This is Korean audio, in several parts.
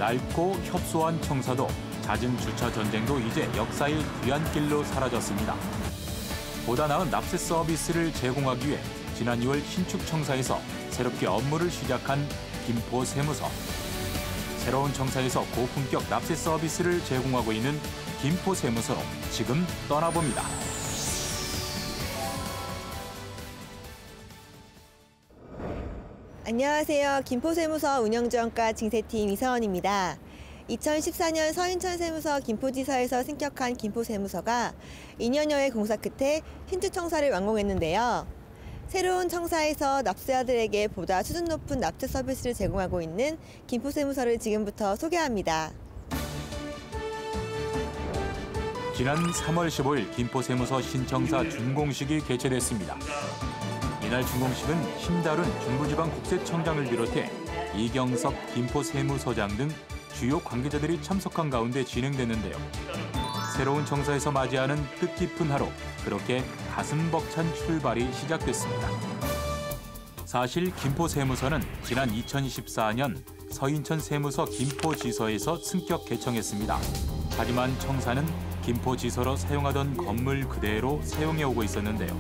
낡고 협소한 청사도, 잦은 주차 전쟁도 이제 역사의 뒤안길로 사라졌습니다. 보다 나은 납세 서비스를 제공하기 위해 지난 2월 신축 청사에서 새롭게 업무를 시작한 김포세무서. 새로운 청사에서 고품격 납세 서비스를 제공하고 있는 김포세무서로 지금 떠나봅니다. 안녕하세요. 김포세무서 운영지원과 징세팀 이서원입니다. 2014년 서인천세무서 김포지사에서 승격한 김포세무서가 2년여의 공사 끝에 신축 청사를 완공했는데요. 새로운 청사에서 납세자들에게 보다 수준 높은 납세 서비스를 제공하고 있는 김포세무서를 지금부터 소개합니다. 지난 3월 15일 김포세무서 신청사 준공식이 개최됐습니다. 이날 준공식은 심다른 중부지방국세청장을 비롯해 이경섭 김포세무서장 등 주요 관계자들이 참석한 가운데 진행됐는데요. 새로운 청사에서 맞이하는 뜻깊은 하루, 그렇게 가슴 벅찬 출발이 시작됐습니다. 사실 김포세무서는 지난 2014년 서인천 세무서 김포지서에서 승격 개청했습니다. 하지만 청사는 김포지서로 사용하던 건물 그대로 사용해오고 있었는데요.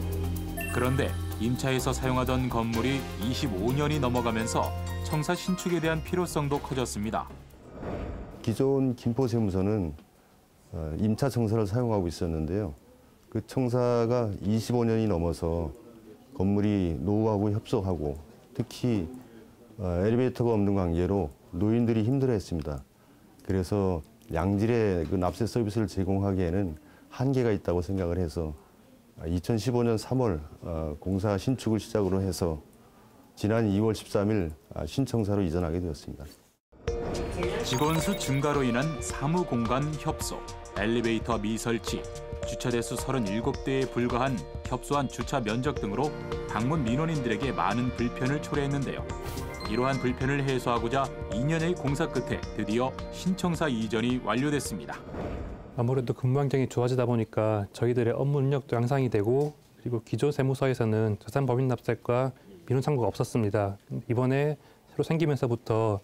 그런데 임차에서 사용하던 건물이 25년이 넘어가면서 청사 신축에 대한 필요성도 커졌습니다. 기존 김포세무서는 임차 청사를 사용하고 있었는데요. 그 청사가 25년이 넘어서 건물이 노후하고 협소하고 특히 엘리베이터가 없는 관계로 노인들이 힘들어했습니다. 그래서 양질의 그 납세 서비스를 제공하기에는 한계가 있다고 생각을 해서 2015년 3월 공사 신축을 시작으로 해서 지난 2월 13일 신청사로 이전하게 되었습니다. 직원수 증가로 인한 사무공간 협소, 엘리베이터 미설치, 주차 대수 37대에 불과한 협소한 주차 면적 등으로 방문 민원인들에게 많은 불편을 초래했는데요. 이러한 불편을 해소하고자 2년의 공사 끝에 드디어 신청사 이전이 완료됐습니다. 아무래도 근무 환경이 좋아지다 보니까 저희들의 업무 능력도 향상이 되고, 그리고 기존 세무서에서는 자산법인 납세과 민원 창구가 없었습니다. 이번에 새로 생기면서부터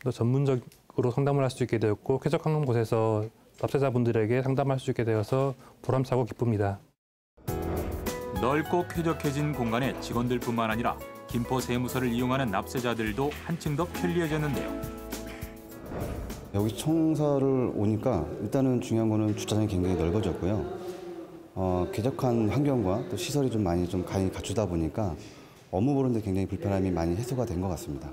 더 전문적으로 상담을 할 수 있게 되었고, 쾌적한 곳에서 납세자분들에게 상담할 수 있게 되어서 보람차고 기쁩니다. 넓고 쾌적해진 공간에 직원들뿐만 아니라 김포세무서를 이용하는 납세자들도 한층 더 편리해졌는데요. 여기 청사를 오니까 일단은 중요한 거는 주차장이 굉장히 넓어졌고요. 쾌적한 환경과 또 시설이 좀 많이 갖추다 보니까 업무 보는데 굉장히 불편함이 많이 해소가 된 것 같습니다.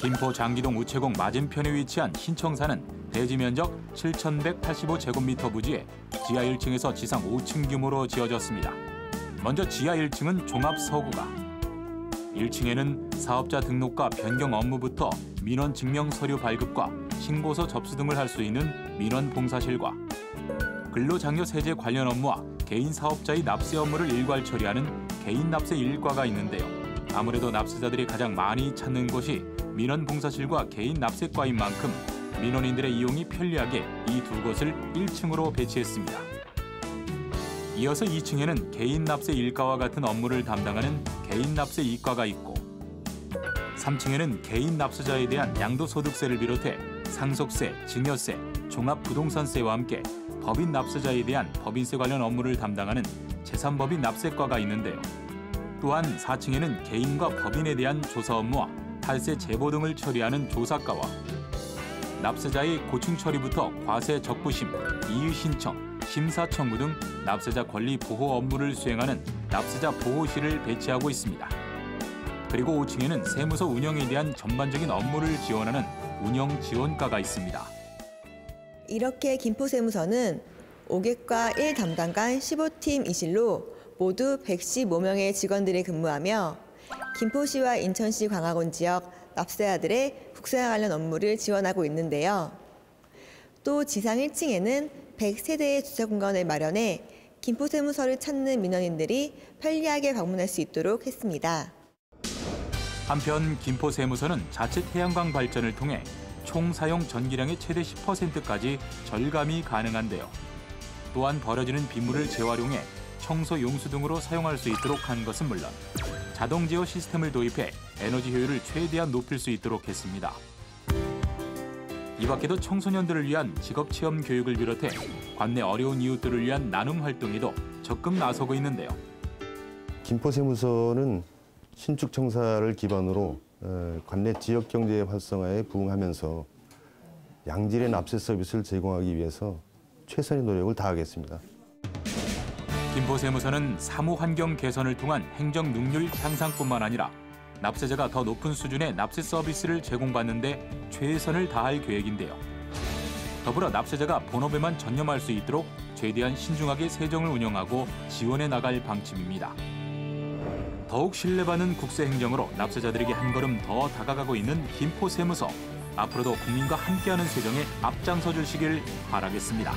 김포 장기동 우체국 맞은편에 위치한 신청사는 대지 면적 7,185제곱미터 부지에 지하 1층에서 지상 5층 규모로 지어졌습니다. 먼저 지하 1층은 종합 서구가, 1층에는 사업자 등록과 변경 업무부터 민원 증명 서류 발급과 신고서 접수 등을 할 수 있는 민원 봉사실과 근로장려 세제 관련 업무와 개인 사업자의 납세 업무를 일괄 처리하는 개인 납세 일과가 있는데요. 아무래도 납세자들이 가장 많이 찾는 곳이 민원 봉사실과 개인 납세과인 만큼 민원인들의 이용이 편리하게 이 두 곳을 1층으로 배치했습니다. 이어서 2층에는 개인 납세 일과와 같은 업무를 담당하는 개인 납세 이과가 있고, 3층에는 개인 납세자에 대한 양도소득세를 비롯해 상속세, 증여세, 종합부동산세와 함께 법인 납세자에 대한 법인세 관련 업무를 담당하는 재산법인 납세과가 있는데요. 또한 4층에는 개인과 법인에 대한 조사 업무와 탈세 제보 등을 처리하는 조사과와 납세자의 고충 처리부터 과세 적부심, 이의 신청, 심사 청구 등 납세자 권리 보호 업무를 수행하는 납세자 보호실을 배치하고 있습니다. 그리고 5층에는 세무서 운영에 대한 전반적인 업무를 지원하는 운영 지원과가 있습니다. 이렇게 김포세무서는 5객과 1 담당관 15팀 이실로 모두 115명의 직원들이 근무하며 김포시와 인천시 광화군 지역 납세자들의 국세와 관련 업무를 지원하고 있는데요. 또 지상 1층에는 100세대의 주차 공간을 마련해 김포세무서를 찾는 민원인들이 편리하게 방문할 수 있도록 했습니다. 한편 김포세무서는 자체 태양광 발전을 통해 총 사용 전기량의 최대 10%까지 절감이 가능한데요. 또한 버려지는 빗물을 재활용해 청소 용수 등으로 사용할 수 있도록 한 것은 물론 자동 제어 시스템을 도입해 에너지 효율을 최대한 높일 수 있도록 했습니다. 이 밖에도 청소년들을 위한 직업체험 교육을 비롯해 관내 어려운 이웃들을 위한 나눔 활동에도 적극 나서고 있는데요. 김포세무서는 신축 청사를 기반으로 관내 지역 경제 활성화에 부응하면서 양질의 납세 서비스를 제공하기 위해서 최선의 노력을 다하겠습니다. 김포세무서는 사무 환경 개선을 통한 행정 능률 향상뿐만 아니라 납세자가 더 높은 수준의 납세 서비스를 제공받는 데 최선을 다할 계획인데요. 더불어 납세자가 본업에만 전념할 수 있도록 최대한 신중하게 세정을 운영하고 지원해 나갈 방침입니다. 더욱 신뢰받는 국세행정으로 납세자들에게 한 걸음 더 다가가고 있는 김포세무서. 앞으로도 국민과 함께하는 세정에 앞장서 주시길 바라겠습니다.